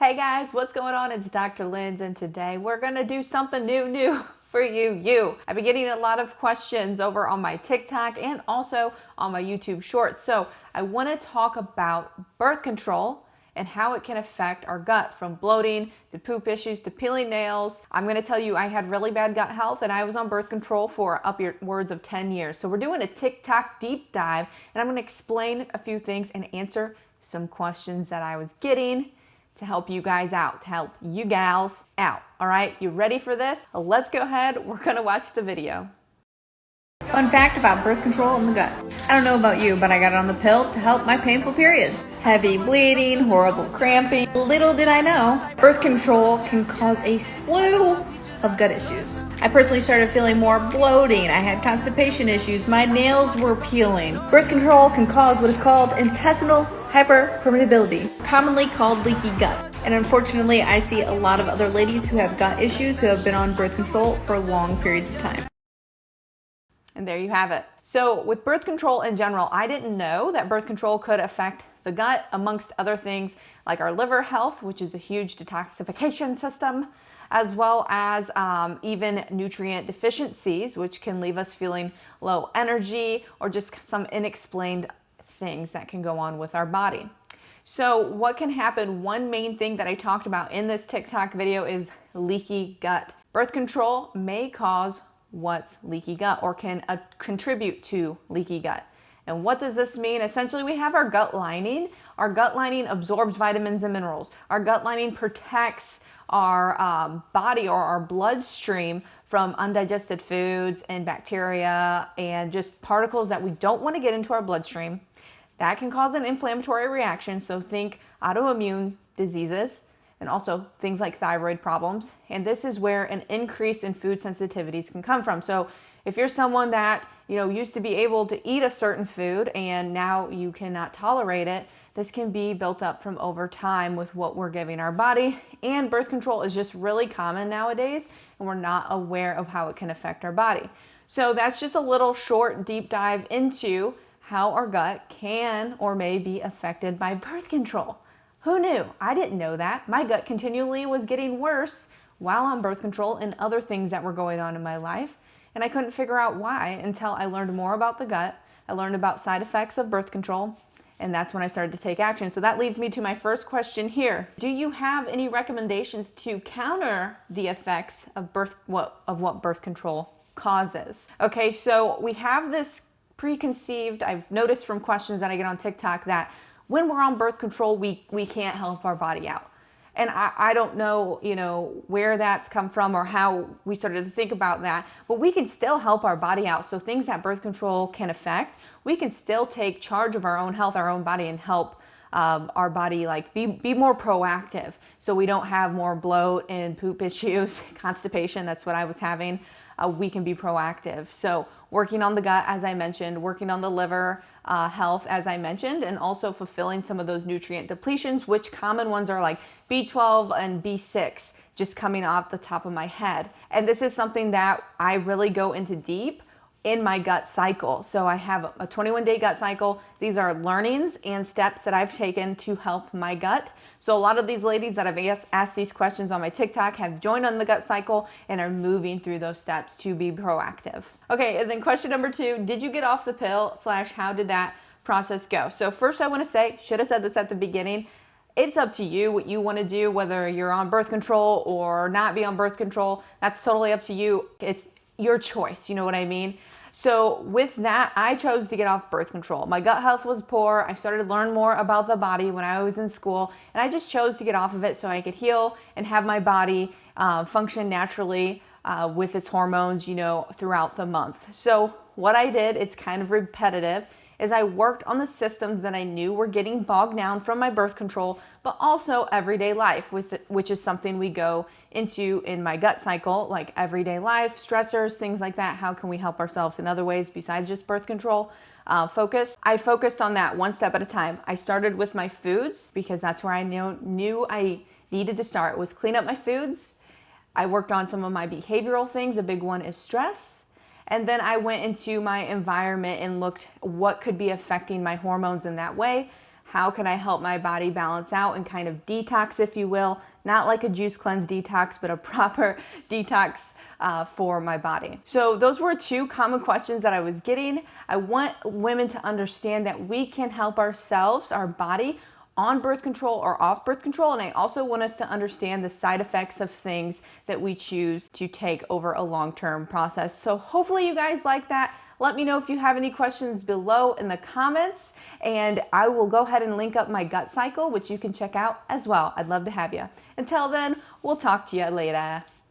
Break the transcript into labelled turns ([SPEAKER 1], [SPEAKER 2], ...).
[SPEAKER 1] Hey guys, what's going on? It's Dr. Linz, and today we're gonna do something new for you. I've been getting a lot of questions over on my TikTok and also on my YouTube Shorts. So I wanna talk about birth control and how it can affect our gut, from bloating to poop issues to peeling nails. I'm gonna tell you, I had really bad gut health and I was on birth control for upwards of 10 years. So we're doing a TikTok deep dive and I'm gonna explain a few things and answer some questions that I was getting to help you guys out, to help you gals out. All right, you ready for this? Let's go ahead. We're gonna watch the video.
[SPEAKER 2] Fun fact about birth control in the gut. I don't know about you, but I got it on the pill to help my painful periods. Heavy bleeding, horrible cramping. Little did I know, birth control can cause a slew of gut issues. I personally started feeling more bloating. I had constipation issues. My nails were peeling. Birth control can cause what is called intestinal hyperpermeability, commonly called leaky gut. And unfortunately, I see a lot of other ladies who have gut issues who have been on birth control for long periods of time.
[SPEAKER 1] And there you have it. So with birth control in general, I didn't know that birth control could affect the gut, amongst other things like our liver health, which is a huge detoxification system, as well as even nutrient deficiencies, which can leave us feeling low energy or just some unexplained things that can go on with our body. So what can happen? One main thing that I talked about in this TikTok video is leaky gut. Birth control may cause what's leaky gut or can contribute to leaky gut. And what does this mean? Essentially, we have our gut lining. Our gut lining absorbs vitamins and minerals. Our gut lining protects our body or our bloodstream from undigested foods and bacteria and just particles that we don't want to get into our bloodstream. That can cause an inflammatory reaction, so think autoimmune diseases and also things like thyroid problems. And this is where an increase in food sensitivities can come from. So if you're someone that used to be able to eat a certain food and now you cannot tolerate it, this can be built up from over time with what we're giving our body. And birth control is just really common nowadays, and we're not aware of how it can affect our body. So that's just a little short deep dive into how our gut can or may be affected by birth control. Who knew? I didn't know that. My gut continually was getting worse while on birth control and other things that were going on in my life. And I couldn't figure out why until I learned more about the gut. I learned about side effects of birth control, and that's when I started to take action. So that leads me to my first question here. Do you have any recommendations to counter the effects of what birth control causes? Okay, so we have this preconceived, I've noticed from questions that I get on TikTok that when we're on birth control, we can't help our body out. And I don't know, where that's come from or how we started to think about that, but we can still help our body out. So things that birth control can affect, we can still take charge of our own health, our own body, and help our body be more proactive. So we don't have more bloat and poop issues, constipation, that's what I was having. We can be proactive. So working on the gut, as I mentioned, working on the liver health, as I mentioned, and also fulfilling some of those nutrient depletions, which common ones are like B12 and B6, just coming off the top of my head. And this is something that I really go into deep in my gut cycle. So I have a 21-day gut cycle. These are learnings and steps that I've taken to help my gut. So a lot of these ladies that have asked these questions on my TikTok have joined on the gut cycle and are moving through those steps to be proactive. Okay, and then question number 2, did you get off the pill / how did that process go? So first I wanna say, should have said this at the beginning, it's up to you what you wanna do, whether you're on birth control or not be on birth control, that's totally up to you. It's your choice, you know what I mean? So with that, I chose to get off birth control. My gut health was poor. I started to learn more about the body when I was in school, and I just chose to get off of it so I could heal and have my body function naturally with its hormones, throughout the month. So what I did, it's kind of repetitive, is I worked on the systems that I knew were getting bogged down from my birth control, but also everyday life, which is something we go into in my gut cycle, like everyday life, stressors, things like that. How can we help ourselves in other ways besides just birth control? I focused on that one step at a time. I started with my foods because that's where I knew I needed to start, was clean up my foods. I worked on some of my behavioral things. A big one is stress. And then I went into my environment and looked what could be affecting my hormones in that way, how can I help my body balance out and kind of detox, if you will, not like a juice cleanse detox, but a proper detox for my body. So those were 2 common questions that I was getting. I want women to understand that we can help ourselves, our body, on birth control or off birth control. And I also want us to understand the side effects of things that we choose to take over a long-term process. So hopefully you guys like that. Let me know if you have any questions below in the comments, and I will go ahead and link up my gut cycle, which you can check out as well. I'd love to have you. Until then, we'll talk to you later.